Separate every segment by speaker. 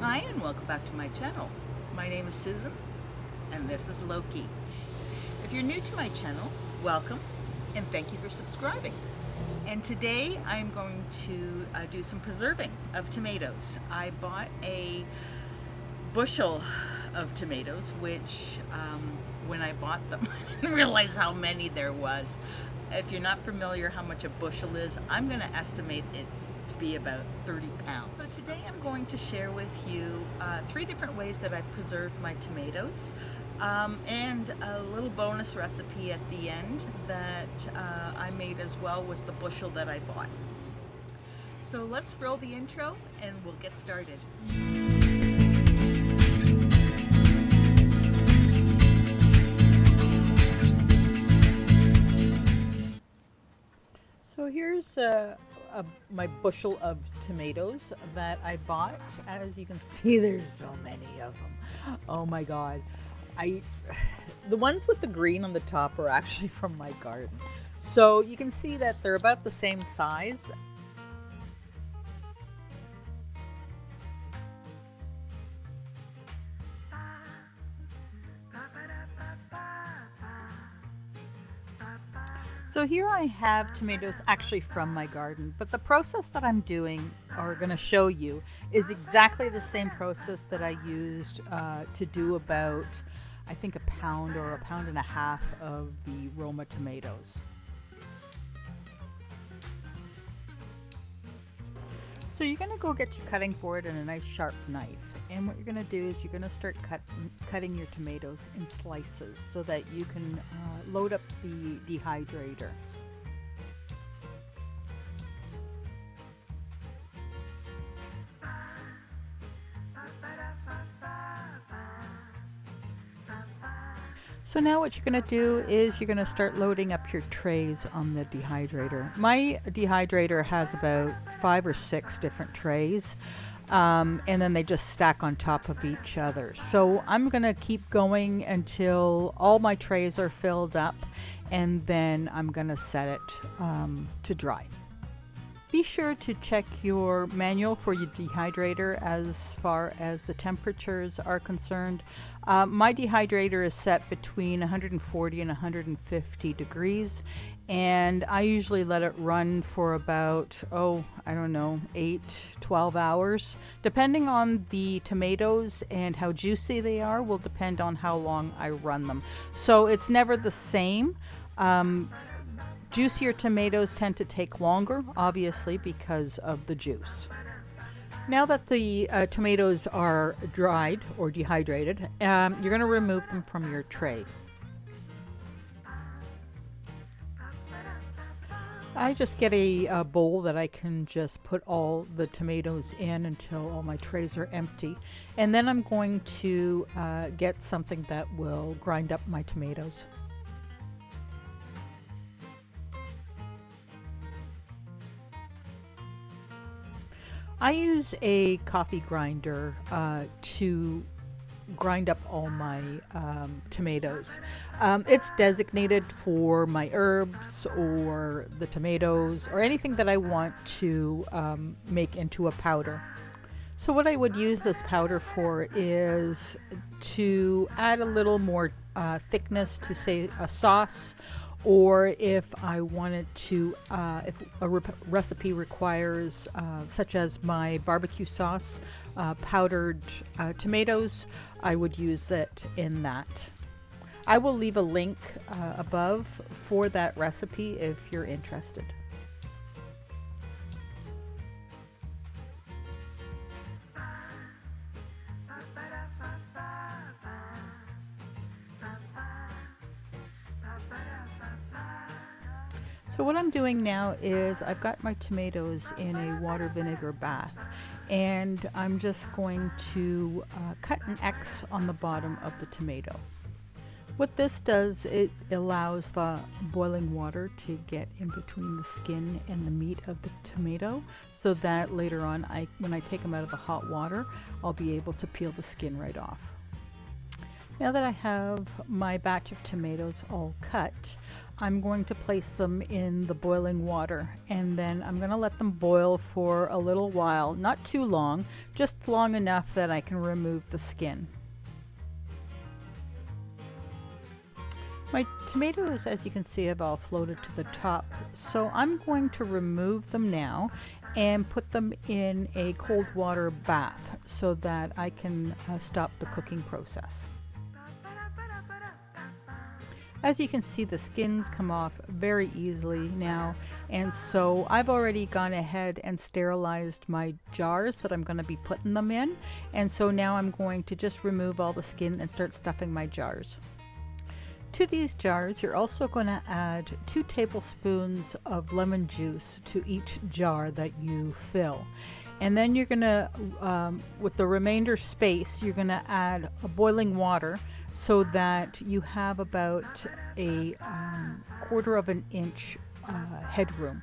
Speaker 1: Hi and welcome back to my channel. My name is Susan and this is Loki. If you're new to my channel, welcome and thank you for subscribing. And today I'm going to do some preserving of tomatoes. I bought a bushel of tomatoes, which when I bought them I didn't realize how many there was. If you're not familiar how much a bushel is, I'm going to estimate it to be about 30 pounds. So today I'm going to share with you 3 different ways that I've preserved my tomatoes and a little bonus recipe at the end that I made as well with the bushel that I bought. So let's roll the intro and we'll get started. So here's my bushel of tomatoes that I bought. As you can see, there's so many of them. Oh my God. The ones with the green on the top are actually from my garden. So you can see that they're about the same size. So here I have tomatoes actually from my garden, but the process that I'm doing or going to show you is exactly the same process that I used to do about, I think, a pound or a pound and a half of the Roma tomatoes. So you're going to go get your cutting board and a nice sharp knife. And what you're going to do is you're going to start cutting your tomatoes in slices so that you can load up the dehydrator. So now what you're going to do is you're going to start loading up your trays on the dehydrator. My dehydrator has about 5 or 6 different trays. And then they just stack on top of each other. So I'm going to keep going until all my trays are filled up, and then I'm going to set it to dry. Be sure to check your manual for your dehydrator as far as the temperatures are concerned. My dehydrator is set between 140 and 150 degrees, and I usually let it run for about, 8-12 hours. Depending on the tomatoes and how juicy they are will depend on how long I run them. So it's never the same. Juicier tomatoes tend to take longer, obviously, because of the juice. Now that the tomatoes are dried or dehydrated, you're going to remove them from your tray. I just get a bowl that I can just put all the tomatoes in until all my trays are empty. And then I'm going to get something that will grind up my tomatoes. I use a coffee grinder to grind up all my tomatoes. It's designated for my herbs or the tomatoes or anything that I want to make into a powder. So what I would use this powder for is to add a little more thickness to, say, a sauce, or if I wanted to, if a recipe requires, such as my barbecue sauce, powdered tomatoes, I would use it in that. I will leave a link above for that recipe if you're interested. So what I'm doing now is I've got my tomatoes in a water vinegar bath, and I'm just going to cut an X on the bottom of the tomato. What this does, it allows the boiling water to get in between the skin and the meat of the tomato, so that later on, when I take them out of the hot water, I'll be able to peel the skin right off.
Speaker 2: Now that I have my batch of tomatoes all cut, I'm going to place them in the boiling water, and then I'm going to let them boil for a little while, not too long, just long enough that I can remove the skin. My tomatoes, as you can see, have all floated to the top, so I'm going to remove them now and put them in a cold water bath so that I can stop the cooking process. As you can see, the skins come off very easily now, and so I've already gone ahead and sterilized my jars that I'm going to be putting them in, and so now I'm going to just remove all the skin and start stuffing my jars. To these jars, you're also going to add 2 tablespoons of lemon juice to each jar that you fill. And then you're going to, with the remainder space, you're going to add boiling water so that you have about a 1/4 of an inch headroom.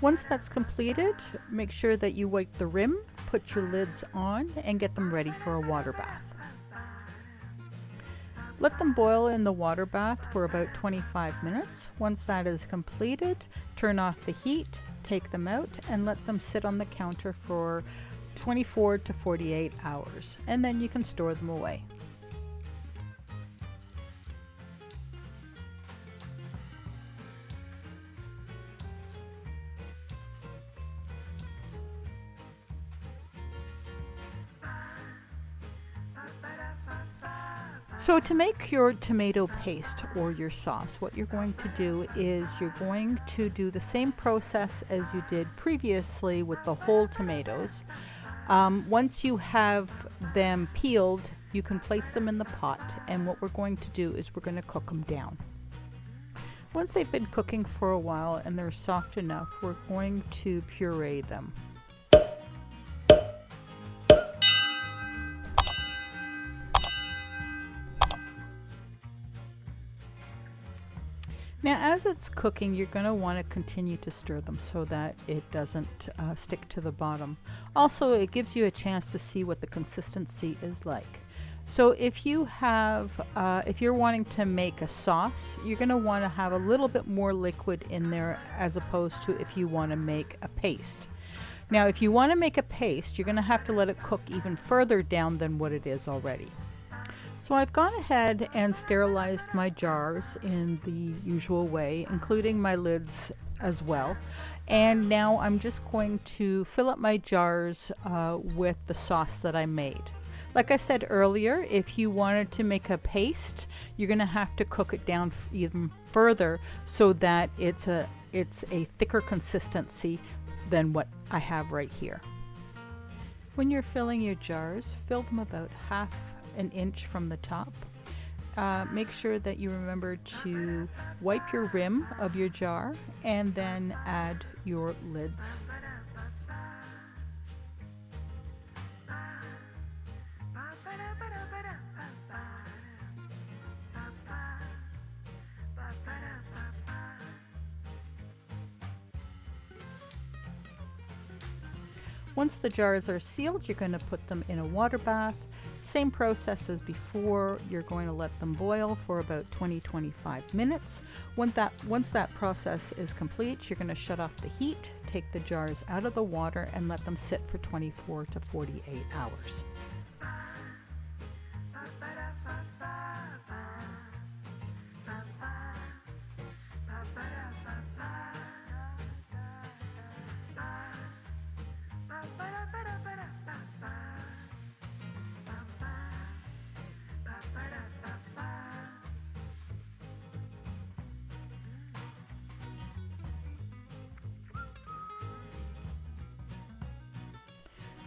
Speaker 2: Once that's completed, make sure that you wipe the rim, put your lids on, and get them ready for a water bath. Let them boil in the water bath for about 25 minutes. Once that is completed, turn off the heat, take them out, and let them sit on the counter for 24 to 48 hours, and then you can store them away. So to make your tomato paste or your sauce, what you're going to do is you're going to do the same process as you did previously with the whole tomatoes. Once you have them peeled, you can place them in the pot, and what we're going to do is we're going to cook them down. Once they've been cooking for a while and they're soft enough, we're going to puree them. Now, as it's cooking, you're going to want to continue to stir them so that it doesn't stick to the bottom. Also, it gives you a chance to see what the consistency is like. So if you have, if you're wanting to make a sauce, you're going to want to have a little bit more liquid in there as opposed to if you want to make a paste. Now, if you want to make a paste, you're going to have to let it cook even further down than what it is already. So I've gone ahead and sterilized my jars in the usual way, including my lids as well. And now I'm just going to fill up my jars with the sauce that I made. Like I said earlier, if you wanted to make a paste, you're going to have to cook it down even further so that it's a thicker consistency than what I have right here. When you're filling your jars, fill them about 1/2 an inch from the top. Make sure that you remember to wipe your rim of your jar and then add your lids. Once the jars are sealed, you're going to put them in a water bath. Same process as before. You're going to let them boil for about 20-25 minutes. Once that process is complete, you're going to shut off the heat, take the jars out of the water, and let them sit for 24 to 48 hours.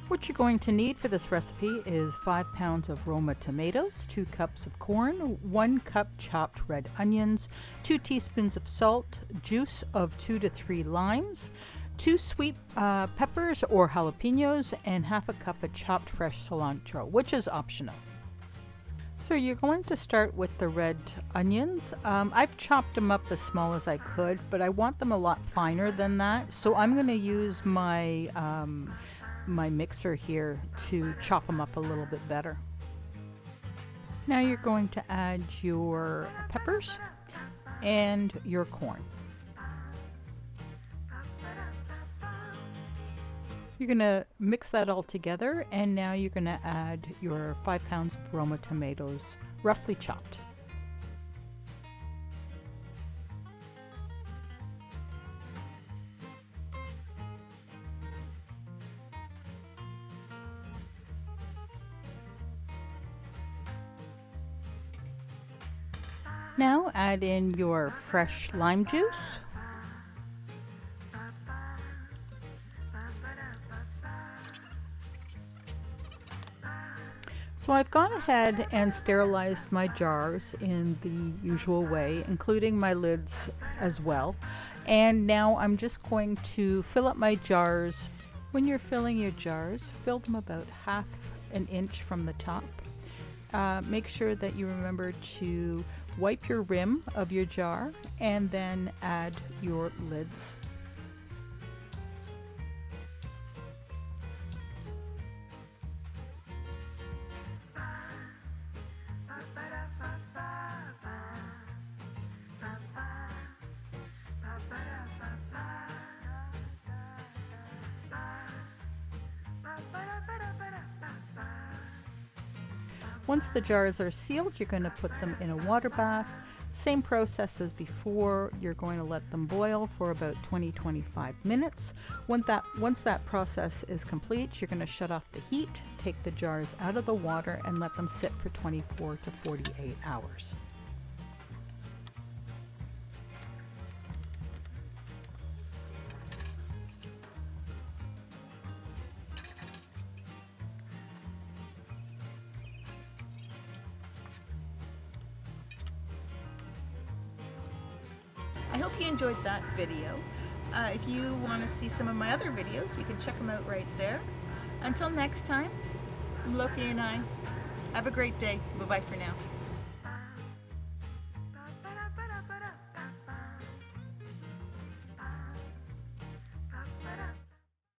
Speaker 2: What you're going to need for this recipe is 5 pounds of Roma tomatoes, 2 cups of corn, 1 cup chopped red onions, 2 teaspoons of salt, juice of 2 to 3 limes, 2 sweet peppers or jalapenos, and 1/2 cup of chopped fresh cilantro, which is optional. So you're going to start with the red onions. I've chopped them up as small as I could, but I want them a lot finer than that. So I'm going to use my my mixer here to chop them up a little bit better. Now you're going to add your peppers and your corn. You're going to mix that all together, and now you're going to add your 5 pounds of Roma tomatoes, roughly chopped. Now add in your fresh lime juice. So I've gone ahead and sterilized my jars in the usual way, including my lids as well. And now I'm just going to fill up my jars. When you're filling your jars, fill them about half an inch from the top. Make sure that you remember to wipe your rim of your jar and then add your lids. Once the jars are sealed, you're going to put them in a water bath. Same process as before. You're going to let them boil for about 20-25 minutes. Once that process is complete, you're going to shut off the heat, take the jars out of the water, and let them sit for 24 to 48 hours.
Speaker 1: I hope you enjoyed that video. If you want to see some of my other videos, you can check them out right there. Until next time, Loki and I, have a great day. Bye-bye for now.